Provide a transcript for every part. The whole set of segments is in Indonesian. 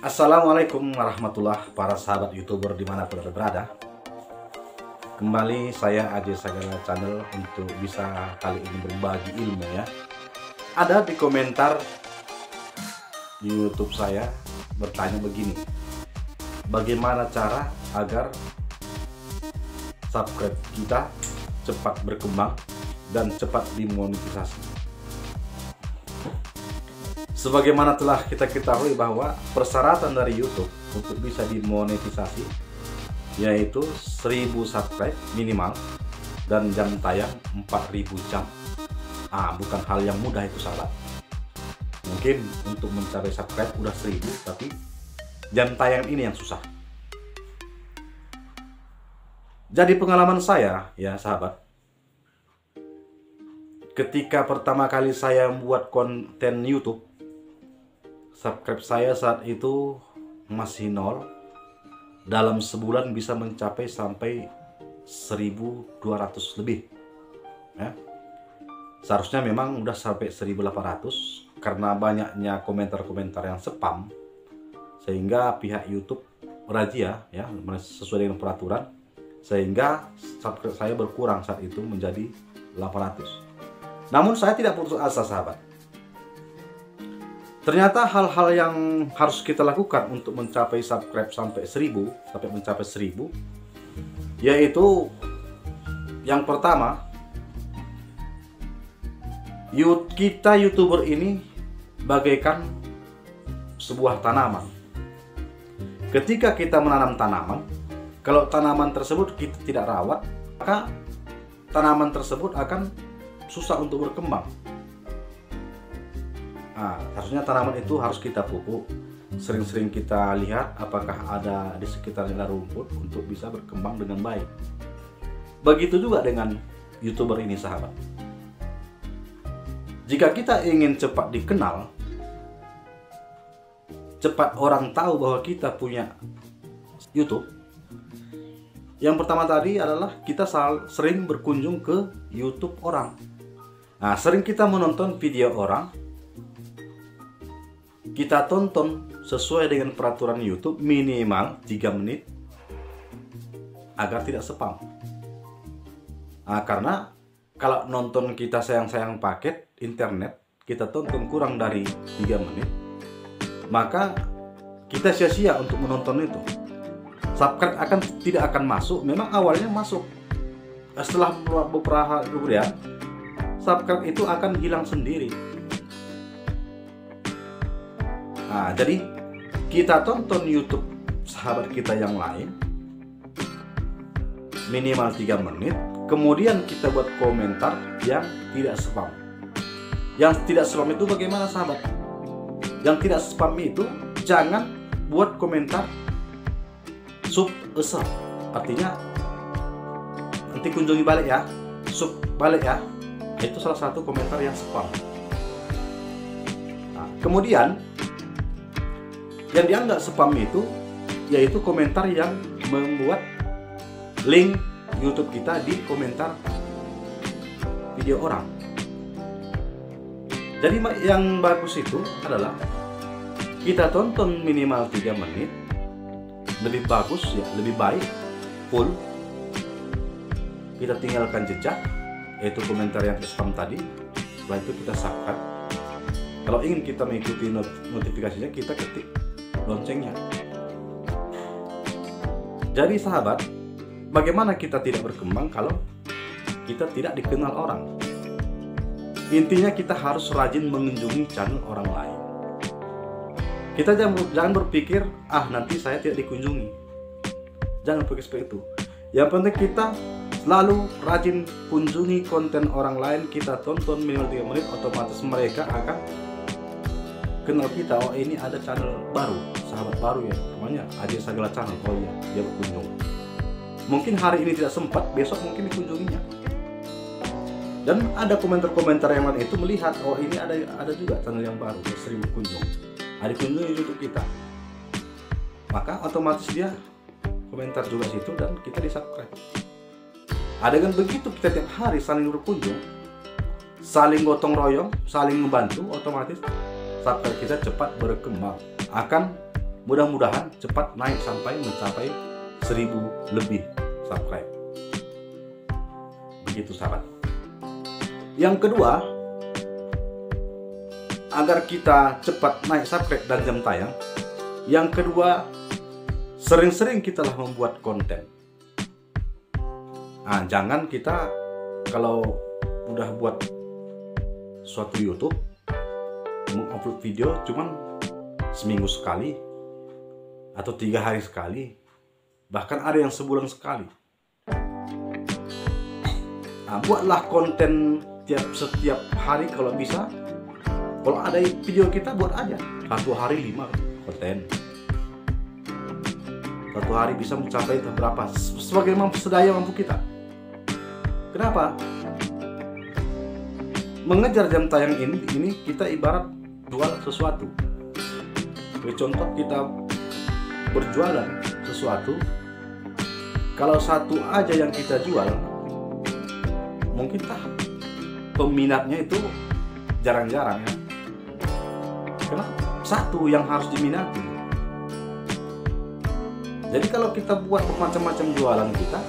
Assalamualaikum warahmatullahi para sahabat YouTuber dimanapun Anda berada. Kembali saya Aji Sagala Channel untuk bisa kali ini berbagi ilmu ya. Ada di komentar di YouTube saya bertanya begini, bagaimana cara agar subscribe kita cepat berkembang dan cepat dimonetisasi. Sebagaimana telah kita ketahui bahwa persyaratan dari YouTube untuk bisa dimonetisasi yaitu 1000 subscribe minimal dan jam tayang 4000 jam. Bukan hal yang mudah itu, sahabat. Mungkin untuk mencapai subscribe udah 1000, tapi jam tayang ini yang susah. Jadi pengalaman saya ya sahabat, ketika pertama kali saya membuat konten YouTube, subscribe saya saat itu masih 0. Dalam sebulan bisa mencapai sampai 1200 lebih ya. Seharusnya memang udah sampai 1800 karena banyaknya komentar-komentar yang spam, sehingga pihak YouTube razia ya sesuai dengan peraturan, sehingga subscribe saya berkurang saat itu menjadi 800. Namun saya tidak putus asa, sahabat. Ternyata hal-hal yang harus kita lakukan untuk mencapai subscribe sampai 1000, yaitu yang pertama, kita YouTuber ini bagaikan sebuah tanaman. Ketika kita menanam tanaman, kalau tanaman tersebut kita tidak rawat, maka tanaman tersebut akan susah untuk berkembang. Harusnya tanaman itu harus kita pupuk, sering-sering kita lihat apakah ada di sekitarnya rumput untuk bisa berkembang dengan baik. Begitu juga dengan YouTuber ini, sahabat. Jika kita ingin cepat dikenal, cepat orang tahu bahwa kita punya YouTube, yang pertama tadi adalah kita sering berkunjung ke YouTube orang. Sering kita menonton video orang, kita tonton sesuai dengan peraturan YouTube minimal 3 menit agar tidak spam. Karena kalau nonton kita sayang-sayang paket internet, kita tonton kurang dari 3 menit, maka kita sia-sia untuk menonton itu. Subscribe tidak akan masuk. Memang awalnya masuk, setelah beberapa hari kemudian subscribe itu akan hilang sendiri. Jadi kita tonton YouTube sahabat kita yang lain minimal 3 menit, kemudian kita buat komentar yang tidak spam. Yang tidak spam itu bagaimana, sahabat? Yang tidak spam itu jangan buat komentar sub esap, artinya nanti kunjungi balik ya, sub balik ya. Itu salah satu komentar yang spam. Kemudian yang dianggap spam itu yaitu komentar yang membuat link YouTube kita di komentar video orang. Jadi yang bagus itu adalah kita tonton minimal 3 menit, lebih bagus ya, lebih baik full. Kita tinggalkan jejak, yaitu komentar yang spam tadi. Setelah itu kita subscribe. Kalau ingin kita mengikuti notifikasinya, kita ketik loncengnya. Jadi sahabat, bagaimana kita tidak berkembang kalau kita tidak dikenal orang? Intinya kita harus rajin mengunjungi channel orang lain. Kita jangan berpikir, nanti saya tidak dikunjungi. Jangan berpikir seperti itu. Yang penting kita selalu rajin kunjungi konten orang lain, kita tonton minimal 3 menit, otomatis mereka akan kenal kita. Oh, ini ada channel baru, sahabat baru ya, namanya Aji Sagala Channel. Oh iya, dia berkunjung. Mungkin hari ini tidak sempat, besok mungkin dikunjunginya. Dan ada komentar-komentar yang lain itu melihat, oh ini ada juga channel yang baru, sering berkunjung. Dikunjungi YouTube kita, maka otomatis dia komentar juga situ dan kita di-subscribe. Dengan begitu kita tiap hari saling berkunjung, saling gotong royong, saling membantu, otomatis subscribe kita cepat berkembang, akan mudah-mudahan cepat naik sampai mencapai 1000 lebih subscribe. Begitu sahabat. Yang kedua, agar kita cepat naik subscribe dan jam tayang, yang kedua, sering-sering kita lah membuat konten. Jangan kita kalau udah buat suatu YouTube mengupload video cuman seminggu sekali atau 3 hari sekali, bahkan ada yang sebulan sekali. Buatlah konten setiap hari kalau bisa. Kalau ada video kita buat aja 1 hari 5 konten. 1 hari bisa mencapai berapa? Sebagaimana sedaya mampu kita. Kenapa? Mengejar jam tayang ini kita ibarat jual sesuatu. Contoh kita berjualan sesuatu, kalau satu aja yang kita jual, mungkin peminatnya itu jarang-jarang ya. Karena satu yang harus diminati. Jadi kalau kita buat macam-macam jualan kita,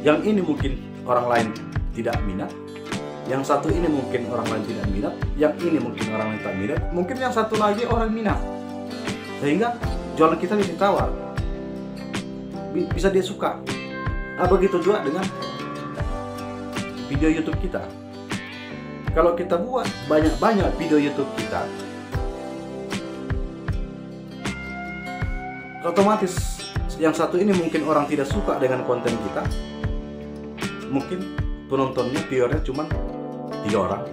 yang ini mungkin orang lain tidak minat, yang satu ini mungkin orang lain tidak minat, yang ini mungkin orang lain tak minat, mungkin yang satu lagi orang minat, sehingga jualan kita bisa tawar, bisa dia suka. Begitu juga dengan video YouTube kita. Kalau kita buat banyak-banyak video YouTube kita, otomatis yang satu ini mungkin orang tidak suka dengan konten kita, mungkin penontonnya, viewernya cuma 3 orang.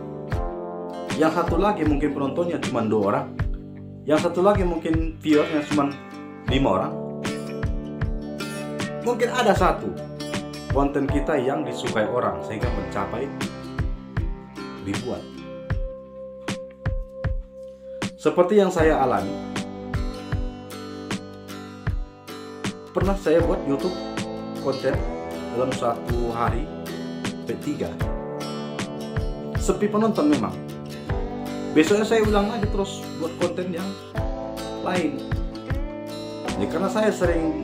Yang satu lagi mungkin penontonnya cuma 2 orang. Yang satu lagi mungkin viewernya cuma 5 orang. Mungkin ada satu konten kita yang disukai orang sehingga mencapai ribuan. Seperti yang saya alami. Pernah saya buat YouTube konten dalam 1 hari P3. Sepi penonton memang. Besoknya saya ulang lagi terus buat konten yang lain. Ya, karena saya sering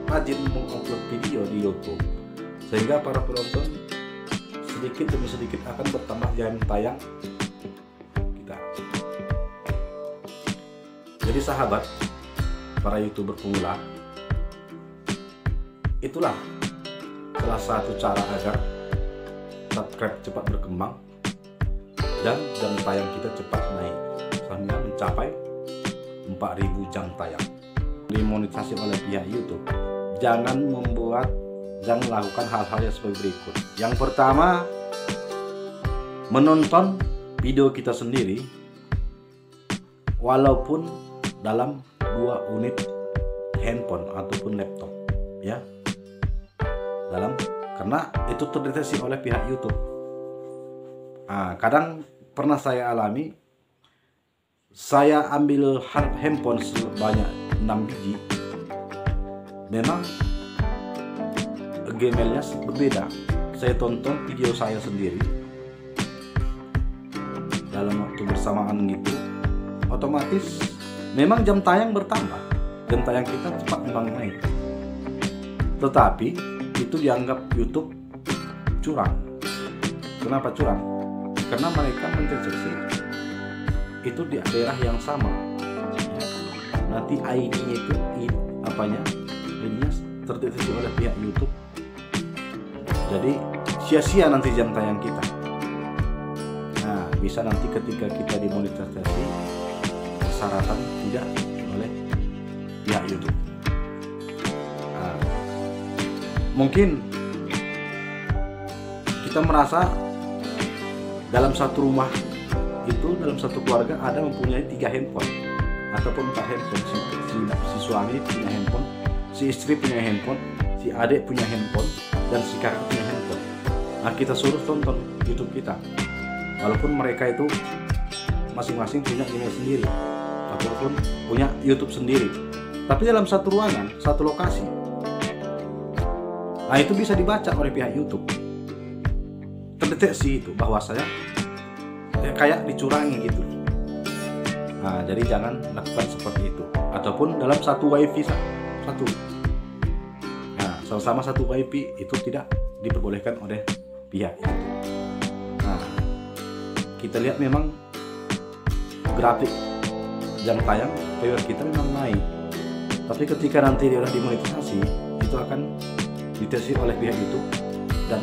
rajin mengupload video di YouTube, sehingga para penonton sedikit demi sedikit akan bertambah jam tayang kita. Jadi sahabat, para YouTuber pemula, itulah salah satu cara agar subscribe cepat berkembang dan jam tayang kita cepat naik sehingga mencapai 4000 jam tayang. Dimonetisasi oleh pihak YouTube. Jangan melakukan hal-hal yang sebagai berikut. Yang pertama, menonton video kita sendiri walaupun dalam 2 unit handphone ataupun laptop, ya. Karena itu terdeteksi oleh pihak YouTube. Kadang pernah saya alami, saya ambil handphone sebanyak 6 biji, memang Gmailnya berbeda. Saya tonton video saya sendiri dalam waktu bersamaan gitu, otomatis memang jam tayang bertambah, jam tayang kita cepat memang naik. Tetapi itu dianggap YouTube curang. Kenapa curang? Karena mereka mendeteksi itu di daerah yang sama. Nanti ID-nya itu ID-nya terdeteksi oleh pihak YouTube. Jadi sia-sia nanti jam tayang kita. Bisa nanti ketika kita dimonetisasi persyaratan tidak oleh pihak YouTube. Mungkin kita merasa dalam satu rumah itu, dalam satu keluarga ada mempunyai 3 handphone ataupun 4 handphone. Si suami punya handphone, si istri punya handphone, si adik punya handphone, dan si kakak punya handphone. Kita suruh tonton YouTube kita, walaupun mereka itu masing-masing punya email sendiri ataupun punya YouTube sendiri, tapi dalam satu ruangan, satu lokasi. Itu bisa dibaca oleh pihak YouTube. Terdeteksi itu bahwa saya kayak dicurangi gitu. Jadi jangan lakukan seperti itu. ataupun dalam satu wifi satu. Nah, sama-sama satu wifi itu tidak diperbolehkan oleh pihak itu. Nah, kita lihat memang grafik jam tayang viewer kita memang naik, tapi ketika nanti dia sudah dimonetisasi, itu akan dideteksi oleh pihak YouTube dan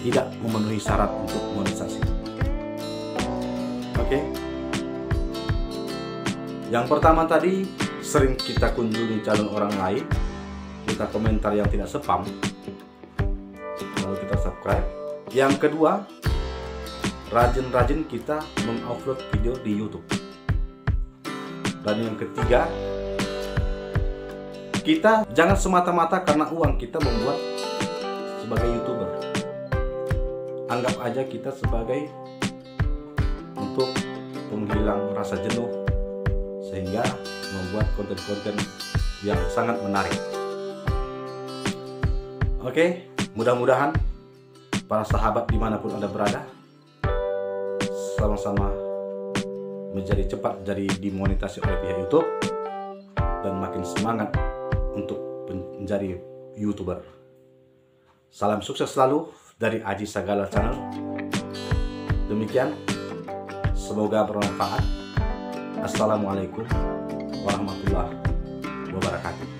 tidak memenuhi syarat untuk monetisasi. Oke. Yang pertama tadi, sering kita kunjungi channel orang lain, kita komentar yang tidak spam, lalu kita subscribe. Yang kedua, rajin-rajin kita mengupload video di YouTube. Dan yang ketiga, kita jangan semata-mata karena uang kita membuat sebagai YouTuber. Anggap aja kita sebagai untuk penghilang rasa jenuh, sehingga membuat konten-konten yang sangat menarik. Oke, mudah-mudahan para sahabat dimanapun Anda berada, sama-sama menjadi cepat jadi dimonetisasi oleh pihak YouTube dan makin semangat untuk menjadi YouTuber. Salam sukses selalu dari Aji Sagala Channel. Demikian, semoga bermanfaat. Assalamualaikum warahmatullahi wabarakatuh.